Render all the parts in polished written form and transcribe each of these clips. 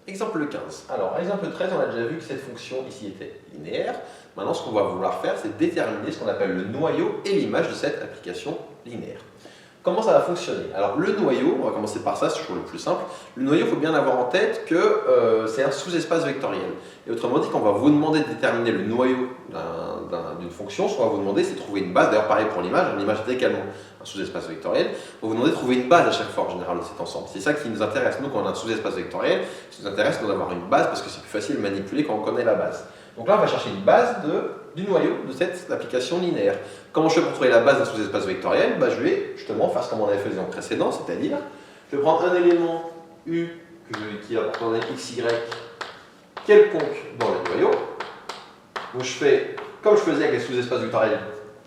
Exemple 15. Alors, à exemple 13, on a déjà vu que cette fonction ici était linéaire. Maintenant, ce qu'on va vouloir faire, c'est déterminer ce qu'on appelle le noyau et l'image de cette application linéaire. Comment ça va fonctionner? Alors, le noyau, on va commencer par ça, c'est toujours le plus simple. Le noyau, il faut bien avoir en tête que c'est un sous-espace vectoriel. Et autrement dit, quand on va vous demander de déterminer le noyau d'une fonction, ce qu'on va vous demander, c'est de trouver une base. D'ailleurs, pareil pour l'image, l'image est également un sous-espace vectoriel. On va vous demander de trouver une base à chaque fois en général de cet ensemble. C'est ça qui nous intéresse. Nous, quand on a un sous-espace vectoriel, ce qui nous intéresse, c'est d'avoir une base parce que c'est plus facile de manipuler quand on connaît la base. Donc là, on va chercher une base du noyau de cette application linéaire. Comment je fais pour trouver la base d'un sous-espace vectoriel? Je vais justement faire ce qu'on avait fait dans le précédent, c'est-à-dire, je vais prendre un élément U qui a pour coordonnée x, y quelconque dans le noyau. Donc je fais comme je faisais avec les sous-espaces vectoriels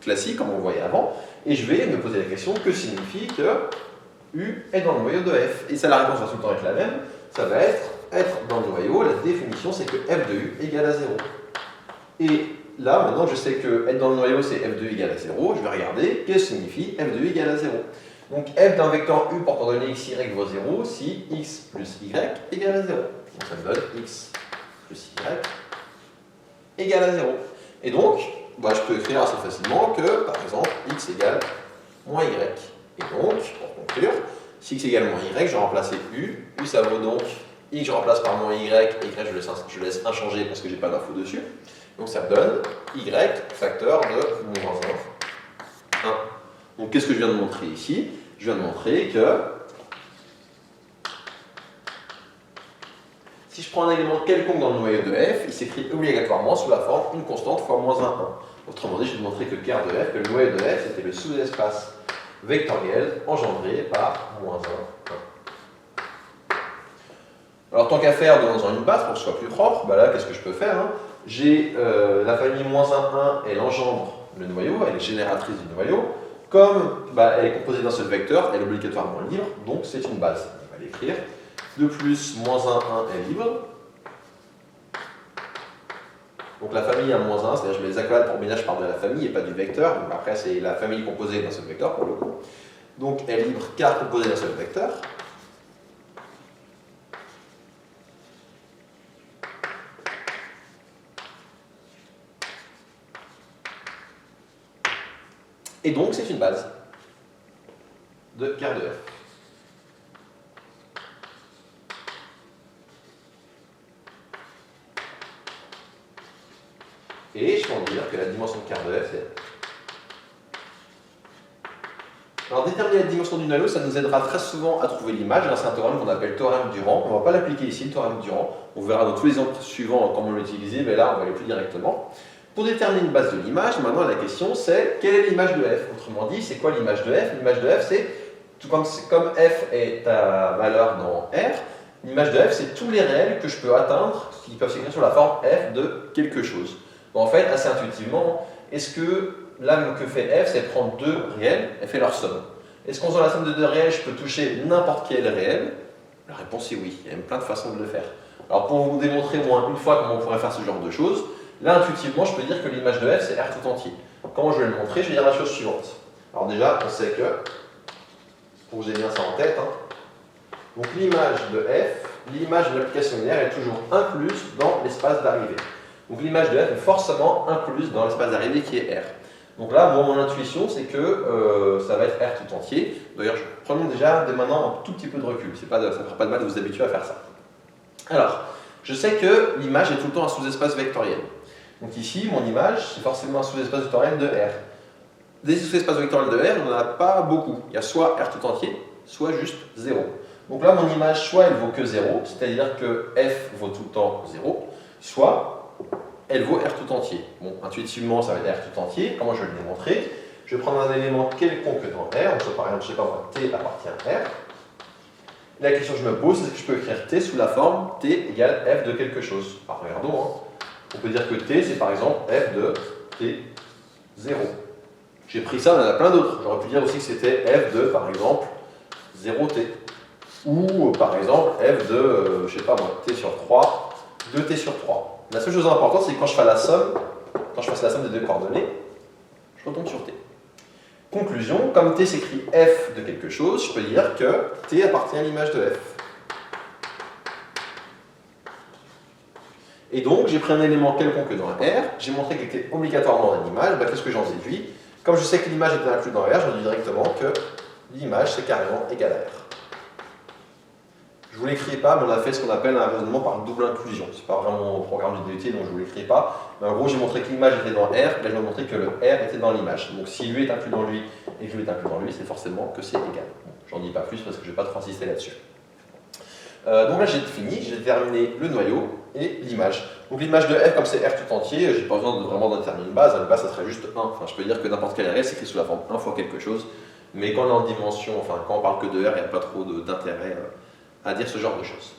classiques, comme on voyait avant, et je vais me poser la question, que signifie que U est dans le noyau de f? Et ça, la réponse va tout le temps être la même, ça va être dans le noyau, la définition c'est que f de U égale à 0. Et là, maintenant, je sais que être dans le noyau, c'est f de U égale à 0. Je vais regarder qu'est-ce que signifie f de U égale à 0. Donc f d'un vecteur U pour coordonnée x, y vaut 0 si x plus y égale à 0. Donc ça me donne x plus y égale à 0. Et donc, je peux écrire assez facilement que, par exemple, x égale moins y. Et donc, pour conclure, si x égale moins y, je vais remplacer U. U, ça vaut donc x, je remplace par moins y, et y, je laisse inchangé parce que j'ai pas d'info dessus. Donc ça me donne y facteur de moins 1. Donc qu'est-ce que je viens de montrer ici? Je viens de montrer que si je prends un élément quelconque dans le noyau de f, il s'écrit obligatoirement sous la forme une constante fois moins 1. Autrement dit, je vais te montrer que ker de f, que le noyau de f, c'était le sous-espace vectoriel engendré par moins 1. Alors tant qu'à faire dans une base pour que ce soit plus propre, là qu'est-ce que je peux faire? J'ai la famille moins 1, elle engendre le noyau, elle est génératrice du noyau. Comme elle est composée d'un seul vecteur, elle est obligatoirement libre, donc c'est une base. On va l'écrire. De plus, moins 1 est libre. Donc la famille a moins 1, c'est-à-dire je mets les accolades pour ménage par de la famille et pas du vecteur. Donc après, c'est la famille composée d'un seul vecteur pour le coup. Donc elle est libre car composée d'un seul vecteur. Et donc, c'est une base de ker de f. Et je peux en dire que la dimension de ker de f, c'est... Alors, déterminer la dimension du noyau, ça nous aidera très souvent à trouver l'image. C'est un théorème qu'on appelle théorème Durand. On ne va pas l'appliquer ici, le théorème Durand. On verra dans tous les exemples suivants comment l'utiliser, mais là, on va aller plus directement. Pour déterminer une base de l'image, maintenant la question c'est quelle est l'image de f? Autrement dit, c'est quoi l'image de f? L'image de f, c'est, comme f est ta valeur dans R, l'image de f, c'est tous les réels que je peux atteindre, qui peuvent s'écrire sur la forme f de quelque chose. Donc, en fait, assez intuitivement, est-ce que là, que fait f, c'est prendre deux réels et fait leur somme? Est-ce qu'en faisant la somme de deux réels, je peux toucher n'importe quel réel? La réponse est oui, il y a même plein de façons de le faire. Alors pour vous démontrer au moins une fois comment on pourrait faire ce genre de choses, là, intuitivement, je peux dire que l'image de f, c'est R tout entier. Comment je vais le montrer? Je vais dire la chose suivante. Alors déjà, on sait que, pour que vous ayez bien ça en tête, donc l'image de f, l'image de l'application linéaire est toujours incluse dans l'espace d'arrivée. Donc l'image de f est forcément incluse dans l'espace d'arrivée qui est R. Donc là, moi, mon intuition, c'est que ça va être R tout entier. D'ailleurs, prenons déjà dès maintenant un tout petit peu de recul. Ça ne fera pas de mal de vous habituer à faire ça. Alors, je sais que l'image est tout le temps un sous-espace vectoriel. Donc ici, mon image, c'est forcément un sous-espace vectoriel de R. Des sous-espaces vectoriels de R, on n'en a pas beaucoup. Il y a soit R tout entier, soit juste 0. Donc là, mon image, soit elle vaut que 0, c'est-à-dire que f vaut tout le temps 0, soit elle vaut R tout entier. Bon, intuitivement, ça va être R tout entier. Comment je vais le démontrer? Je vais prendre un élément quelconque dans R. Donc, par exemple, je ne sais pas moi, T appartient à R. La question que je me pose, c'est que je peux écrire T sous la forme T égale F de quelque chose. Alors, regardons. On peut dire que T, c'est par exemple F de T0. J'ai pris ça, on en a plein d'autres. J'aurais pu dire aussi que c'était F de, par exemple, 0T. Ou, par exemple, F de, je ne sais pas moi, T sur 3, 2T sur 3. La seule chose importante, c'est que quand je fais la somme, des deux coordonnées, je retombe sur T. Conclusion, comme T s'écrit F de quelque chose, je peux dire que T appartient à l'image de F. Et donc, j'ai pris un élément quelconque dans R, j'ai montré qu'il était obligatoirement dans l'image, qu'est-ce que j'en déduis? Comme je sais que l'image était incluse dans R, je dis directement que l'image, c'est carrément égal à R. Je ne vous l'écris pas, mais on a fait ce qu'on appelle un raisonnement par double inclusion. Ce n'est pas vraiment au programme du DUT, donc je ne vous l'écris pas. Mais en gros, j'ai montré que l'image était dans R, là je vais montrer que le R était dans l'image. Donc si lui est inclus dans lui et que lui est inclus dans lui, c'est forcément que c'est égal. Bon, j'en dis pas plus parce que je ne vais pas trop insister là-dessus. Donc là j'ai fini, j'ai déterminé le noyau et l'image. Donc l'image de R, comme c'est R tout entier, j'ai pas besoin de vraiment déterminer une base. Une base, ça serait juste 1. Enfin, je peux dire que n'importe quel R, c'est écrit sous la forme 1 fois quelque chose. Mais quand on est en dimension, enfin quand on parle que de R, il n'y a pas trop d'intérêt à dire ce genre de choses.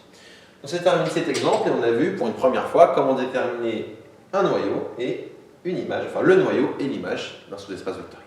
On s'est terminé cet exemple et on a vu pour une première fois comment déterminer un noyau et une image, enfin le noyau et l'image d'un sous-espace vectoriel.